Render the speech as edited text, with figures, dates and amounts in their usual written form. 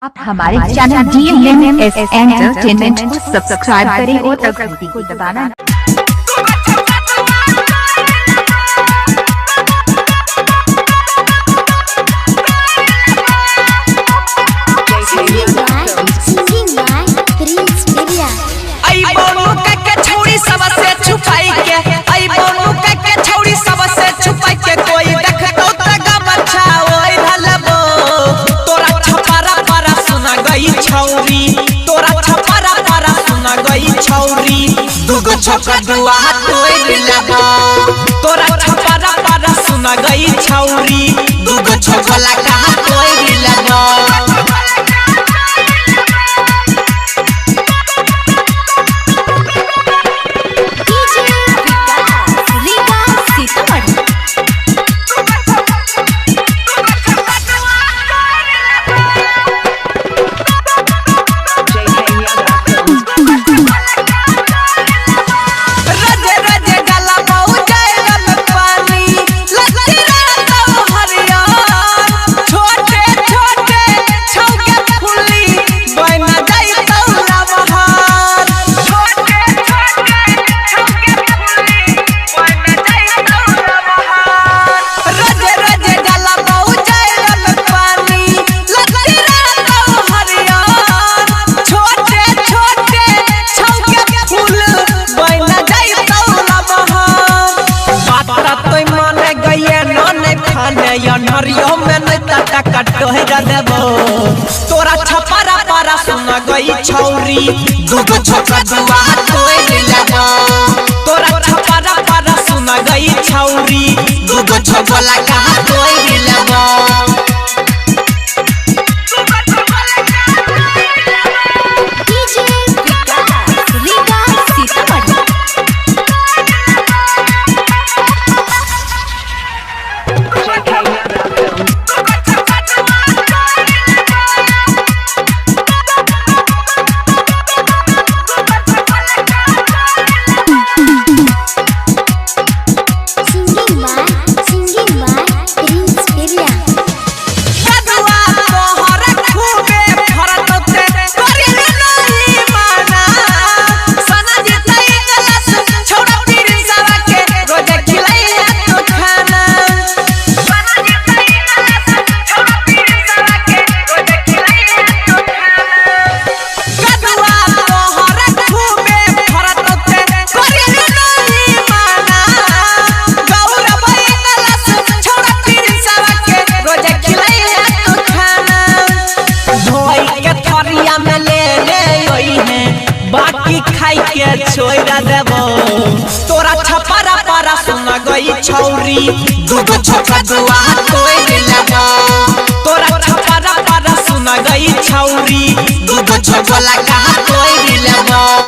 आप हमारे channel DMS entertainment को सब्सक्राइब करें और घंटी को दबाना छक्का दुआ तोड़ लेबो तोरा छपरा पारा सुना गई छौरी दुगो छकला कहा तोड़ लेबो तोरा छपरा पारा सुना गई छौरी दुगो छक्का दुआ तोड़ लेबो तोरा छपरा पारा सुना गई छौरी दुगो छकला कहा तोड़ लेबो छोड़ा देबो तोरा छपरा पारा सुना गई छौरी दुगो छक्का दुआ तोड़ लेबो तोरा छपरा पारा सुना गई छौरी दुगो छकला कहा